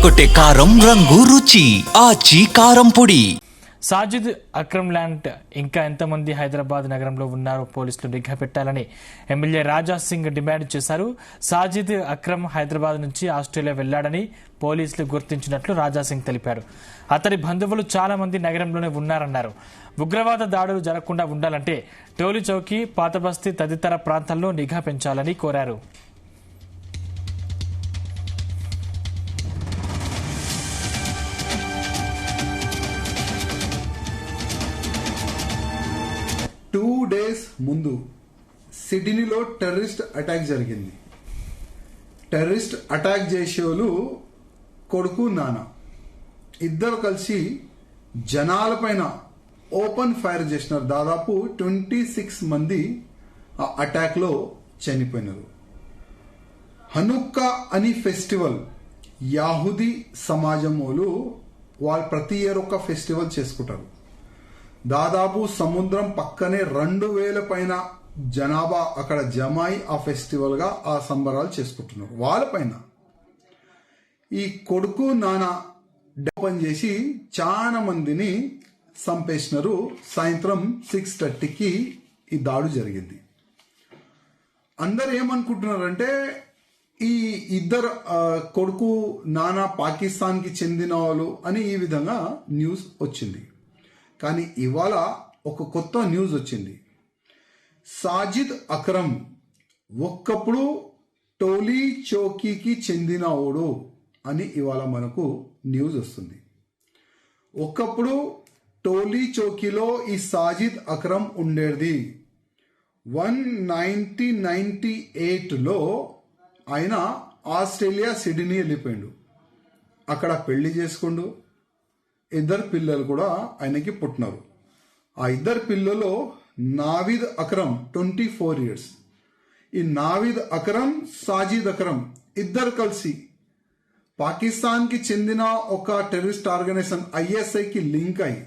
అదరగొట్టే కారం రంగు రుచి ఆచి కారం పొడి. సాజిద్ అక్రమ్ ల్యాండ్ ఇంకా ఎంతమంది హైదరాబాద్ నగరంలో ఉన్నారో పోలీసులు నిఘా పెట్టాలని ఎమ్మెల్యే రాజా సింగ్ డిమాండ్ చేశారు. సాజిద్ అక్రమ్ హైదరాబాద్ నుంచి ఆస్ట్రేలియా వెళ్లాడని పోలీసులు గుర్తించినట్లు రాజా సింగ్ తెలిపారు. అతడి బంధువులు చాలా మంది నగరంలోనే ఉన్నారన్నారు. ఉగ్రవాద దాడులు జరగకుండా ఉండాలంటే టోలీ చౌకీ, పాతబస్తీ తదితర ప్రాంతాల్లో నిఘా పెంచాలని కోరారు. టూ డేస్ ముందు సిడ్నీలో టెర్రరిస్ట్ అటాక్ జరిగింది. టెర్రరిస్ట్ అటాక్ చేసేవాళ్ళు కొడుకు నాన్న ఇద్దరు కలిసి జనాలపైన ఓపెన్ ఫైర్ చేసినారు. దాదాపు 26 మంది ఆ అటాక్ లో చనిపోయినారు. హనుక్కా అని ఫెస్టివల్ యాహూదీ సమాజం వాళ్ళు ప్రతి ఇయర్ ఒక ఫెస్టివల్ చేసుకుంటారు. దాదాపు సముద్రం పక్కనే 2000 పైన జనాభా అక్కడ జమాయి ఆ ఫెస్టివల్ గా ఆ సంబరాలు చేసుకుంటున్నారు. వాళ్ళపైన ఈ కొడుకు నాన్న ఓపెన్ చేసి చాలా మందిని చంపేసినారు. సాయంత్రం 6:30కి ఈ దాడి జరిగింది. అందరు ఏమనుకుంటున్నారంటే ఈ ఇద్దరు కొడుకు నాన్న పాకిస్తాన్ కి చెందిన వాళ్ళు అని ఈ విధంగా న్యూస్ వచ్చింది. కానీ ఇవాళ ఒక కొత్త న్యూస్ వచ్చింది. సాజిద్ అక్రమ్ ఒక్కప్పుడు టోలీ చౌకీకి చెందినవాడు అని ఇవాళ మనకు న్యూస్ వస్తుంది. ఒకప్పుడు టోలీ చౌకీలో ఈ సాజిద్ అక్రమ్ ఉండేది. 1998లో ఆయన ఆస్ట్రేలియా సిడ్నీ వెళ్ళిపోయాడు. అక్కడ పెళ్లి చేసుకుండు. ఇద్దరు పిల్లలు కూడా ఆయనకి పుట్టినారు. ఆ ఇద్దరు పిల్లలు నావీద్ అక్రమ్ 24 years. ఈ నావీద్ అక్రమ్, సాజిద్ అక్రమ్ ఇద్దరు కలిసి పాకిస్తాన్ కి చెందిన ఒక టెర్రరిస్ట్ ఆర్గనైజేషన్ ISIకి లింక్ అయి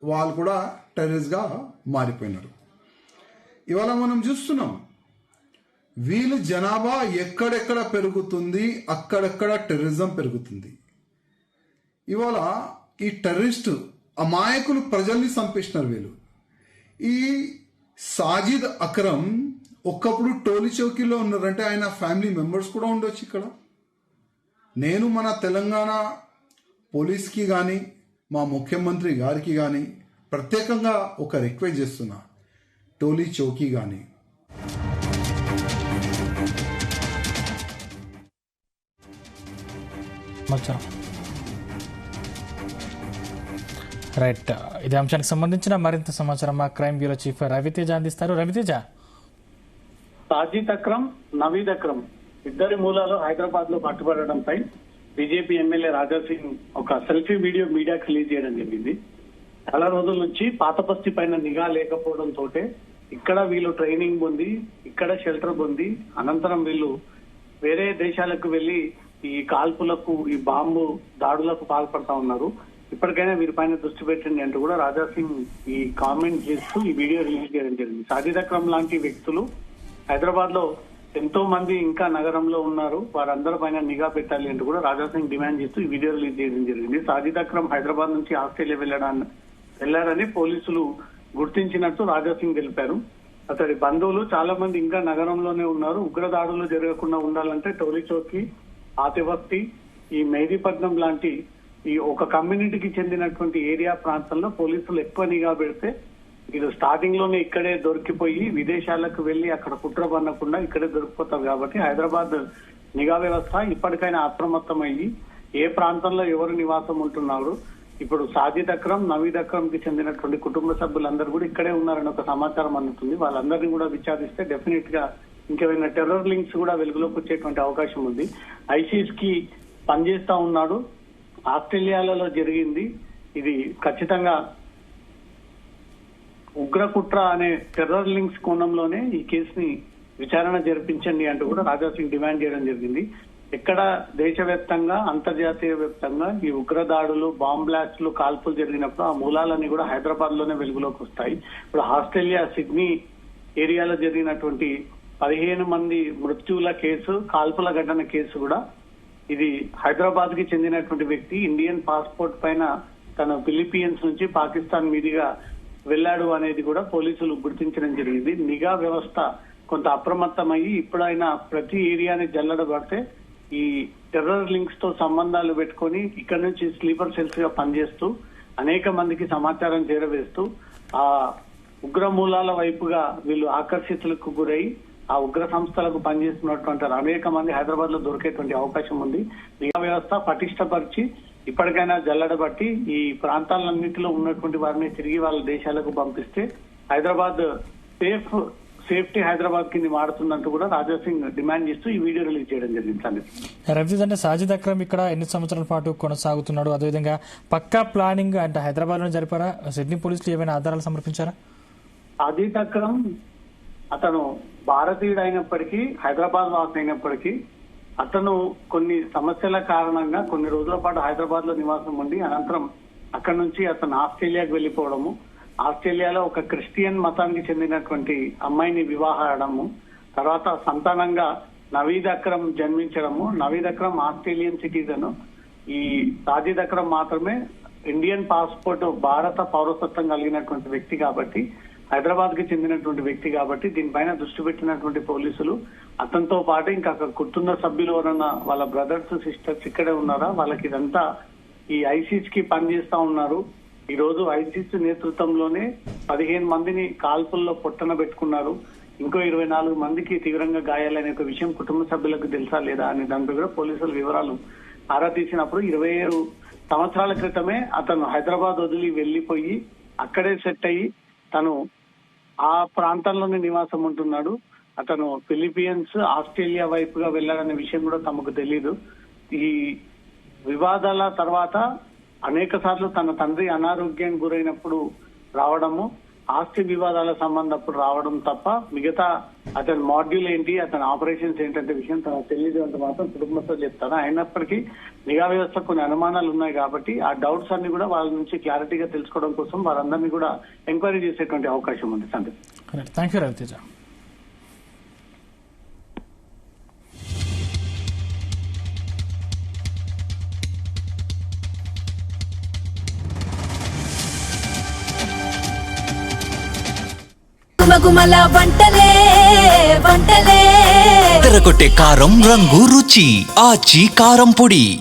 వాళ్ళు కూడా టెర్రరిస్ట్ గా మారిపోయినారు. ఇవాళ మనం చూస్తున్నాం వీళ్ళు జనాభా ఎక్కడెక్కడ పెరుగుతుంది, అక్కడెక్కడ టెర్రరిజం పెరుగుతుంది. ఇవాళ ఈ టెర్రరిస్ట్ అమాయకులు ప్రజల్ని చంపేసినారు వీళ్ళు. ఈ సాజిద్ అక్రమ్ ఒక్కప్పుడు టోలీ చౌకీలో ఉన్నారంటే ఆయన ఫ్యామిలీ మెంబర్స్ కూడా ఉండొచ్చు ఇక్కడ. నేను మన తెలంగాణ పోలీస్కి కానీ మా ముఖ్యమంత్రి గారికి కానీ ప్రత్యేకంగా ఒక రిక్వెస్ట్ చేస్తున్నా. టోలీ చౌకీ కానీ రైట్. ఇదే అంశానికి సంబంధించిన మరింత సమాచారం మా క్రైమ్ బ్యూరో చీఫ్ రవితేజ అందిస్తారు. రవితేజ, సాజిద్ అక్రమ్, నవీద్ అక్రమ్ ఇద్దరి మూలాలు హైదరాబాద్ లో పట్టుబడడంపై బీజేపీ ఎమ్మెల్యే రాజా సింగ్ ఒక సెల్ఫీ వీడియో మీడియాకు రిలీజ్ చేయడం జరిగింది. చాలా రోజుల నుంచి పాతబస్తీ పైన నిఘా లేకపోవడంతో ఇక్కడ వీళ్ళు ట్రైనింగ్ పొంది, ఇక్కడ షెల్టర్ పొంది, అనంతరం వీళ్ళు వేరే దేశాలకు వెళ్లి ఈ కాల్పులకు, ఈ బాంబు దాడులకు పాల్పడతా ఉన్నారు. ఇప్పటికైనా వీరిపైన దృష్టి పెట్టండి అంటూ కూడా రాజా సింగ్ ఈ కామెంట్ చేస్తూ ఈ వీడియో రిలీజ్ చేయడం జరిగింది. సాజిద్ అక్రమ్ లాంటి వ్యక్తులు హైదరాబాద్ లో ఎంతో మంది ఇంకా నగరంలో ఉన్నారు, వారందరి పైన నిఘా పెట్టాలి అంటూ కూడా రాజా సింగ్ డిమాండ్ చేస్తూ ఈ వీడియో రిలీజ్ చేయడం జరిగింది. సాజిద్ అక్రమ్ హైదరాబాద్ నుంచి ఆస్ట్రేలియా వెళ్లారని పోలీసులు గుర్తించినట్టు రాజా సింగ్ తెలిపారు. అతడి బంధువులు చాలా మంది ఇంకా నగరంలోనే ఉన్నారు. ఉగ్రదాడులు జరగకుండా ఉండాలంటే టోలీ చౌకీ, ఆతివస్తి, ఈ మెహదీపట్నం లాంటి ఈ ఒక కమ్యూనిటీకి చెందినటువంటి ఏరియా ప్రాంతంలో పోలీసులు ఎక్కువ నిఘా పెడితే వీళ్ళు స్టార్టింగ్ లోనే ఇక్కడే దొరికిపోయి విదేశాలకు వెళ్లి అక్కడ కుట్ర పన్నకుండా ఇక్కడే దొరికిపోతారు. కాబట్టి హైదరాబాద్ నిఘా వ్యవస్థ ఇప్పటికైనా అప్రమత్తమయ్యి ఏ ప్రాంతంలో ఎవరు నివాసం ఉంటున్నారు, ఇప్పుడు సాజిద్ అక్రమ్, నవీద్ అక్రమ్ కి చెందినటువంటి కుటుంబ సభ్యులందరూ కూడా ఇక్కడే ఉన్నారని ఒక సమాచారం అందుతుంది. వాళ్ళందరినీ కూడా విచారిస్తే డెఫినెట్ గా ఇంకేమైనా టెర్రర్ లింక్స్ కూడా వెలుగులోకి వచ్చేటువంటి అవకాశం ఉంది. ఐసిస్ కి పనిచేస్తా ఉన్నాడు, ఆస్ట్రేలియాలలో జరిగింది, ఇది ఖచ్చితంగా ఉగ్రకుట్ర అనే టెర్రర్ లింక్స్ కోణంలోనే ఈ కేసుని విచారణ జరిపించండి అంటూ కూడా రాజా సింగ్ డిమాండ్ చేయడం జరిగింది. ఎక్కడ దేశవ్యాప్తంగా, అంతర్జాతీయ వ్యాప్తంగా ఈ ఉగ్రదాడులు, బాంబ్ బ్లాస్టులు, కాల్పులు జరిగినప్పుడు ఆ మూలాలన్నీ కూడా హైదరాబాద్ లోనే వెలుగులోకి వస్తాయి. ఇప్పుడు ఆస్ట్రేలియా సిడ్నీ ఏరియాలో జరిగినటువంటి 15 మంది మృత్యువుల కేసు, కాల్పుల ఘటన కేసు కూడా ఇది హైదరాబాద్ కి చెందినటువంటి వ్యక్తి ఇండియన్ పాస్పోర్ట్ పైన తను ఫిలిప్పీన్స్ నుంచి పాకిస్తాన్ మీదుగా వెళ్లాడు అనేది కూడా పోలీసులు గుర్తించడం జరిగింది. నిఘా వ్యవస్థ కొంత అప్రమత్తమయ్యి ఇప్పుడైనా ప్రతి ఏరియాని జల్లడబడితే ఈ టెర్రర్ లింక్స్ తో సంబంధాలు పెట్టుకొని ఇక్కడ నుంచి స్లీపర్ సెల్స్ గా పనిచేస్తూ అనేక మందికి సమాచారం చేరవేస్తూ ఆ ఉగ్ర మూలాల వైపుగా వీళ్ళు ఆకర్షితులకు గురై ఆ ఉగ్ర సంస్థలకు పనిచేస్తున్నటువంటి అనేక మంది హైదరాబాద్ లో దొరికేటువంటి అవకాశం ఉంది. నిఘా వ్యవస్థ పటిష్టపరిచి ఇప్పటికైనా జల్లడబట్టి ఈ ప్రాంతాలన్నింటిలో ఉన్నటువంటి వారిని తిరిగి వాళ్ళ దేశాలకు పంపిస్తే హైదరాబాద్ సేఫ్టీ హైదరాబాద్ కింద మారుతుందంటూ కూడా రాజా సింగ్ డిమాండ్ చేస్తూ ఈ వీడియో రిలీజ్ చేయడం జరిగింది. రవితేజ్ అంటే సాజిద్ అక్రమ్ ఇక్కడ ఎన్ని సంవత్సరాల పాటు కొనసాగుతున్నాడు, అదేవిధంగా పక్కా ప్లానింగ్ అంటే హైదరాబాద్ లో జరిపారా? సిడ్నీ పోలీసులు ఏమైనా ఆధారాలు సమర్పించారా? సాజిద్ అక్రమ్ అతను భారతీయుడు అయినప్పటికీ హైదరాబాద్ వాసి అయినప్పటికీ అతను కొన్ని సమస్యల కారణంగా కొన్ని రోజుల పాటు హైదరాబాద్ లో నివాసం ఉండి అనంతరం అక్కడి నుంచి అతను ఆస్ట్రేలియాకు వెళ్లిపోవడము, ఆస్ట్రేలియాలో ఒక క్రిస్టియన్ మతానికి చెందినటువంటి అమ్మాయిని వివాహము, తర్వాత సంతానంగా నవీద్ అక్రమ్ జన్మించడము. Naveed Akram Australian citizen. ఈ సాజిద్ అక్రమ్ మాత్రమే ఇండియన్ పాస్పోర్ట్ భారత పౌరసత్వం కలిగినటువంటి వ్యక్తి కాబట్టి, హైదరాబాద్ కి చెందినటువంటి వ్యక్తి కాబట్టి దీనిపైన దృష్టి పెట్టినటువంటి పోలీసులు అతనితో పాటు ఇంకా అక్కడ కుటుంబ సభ్యులు ఎవరన్నా వాళ్ళ బ్రదర్స్ సిస్టర్స్ ఇక్కడే ఉన్నారా, వాళ్ళకి ఇదంతా ఈ ఐసిస్ కి పనిచేస్తా ఉన్నారు. ఈ రోజు ఐసిస్ నేతృత్వంలోనే 15 మందిని కాల్పుల్లో పొట్టన పెట్టుకున్నారు. ఇంకో 24 మందికి తీవ్రంగా గాయాలనే ఒక విషయం కుటుంబ సభ్యులకు తెలుసా లేదా అనే దానిపై కూడా పోలీసులు వివరాలు ఆరా తీసినప్పుడు 27 సంవత్సరాల క్రితమే అతను హైదరాబాద్ వదిలి వెళ్లిపోయి అక్కడే సెట్ అయ్యి తను ఆ ప్రాంతంలోనే నివాసం ఉంటున్నాడు. అతను ఫిలిప్పీన్స్ ఆస్ట్రేలియా వైపుగా వెళ్లాడనే విషయం కూడా తమకు తెలీదు. ఈ వివాదాల తర్వాత అనేక సార్లు తన తండ్రి అనారోగ్యానికి గురైనప్పుడు రావడము, ఆస్తి వివాదాల సంబంధప్పుడు రావడం తప్ప మిగతా అతని మాడ్యూల్ ఏంటి, అతని ఆపరేషన్స్ ఏంటంటే విషయం తనకు తెలియదు అంటే మాత్రం కుటుంబంతో చెప్తారు. అయినప్పటికీ నిఘా వ్యవస్థ కొన్ని అనుమానాలు ఉన్నాయి కాబట్టి ఆ డౌట్స్ అన్ని కూడా వాళ్ళ నుంచి క్లారిటీగా తెలుసుకోవడం కోసం వారందరినీ కూడా ఎంక్వైరీ చేసేటువంటి అవకాశం ఉంది. Sandeep, thank you Raviteja. గుమగుమల వంటలే వంటలే తెరకొట్టే కారం రంగు రుచి ఆచి కారం పొడి.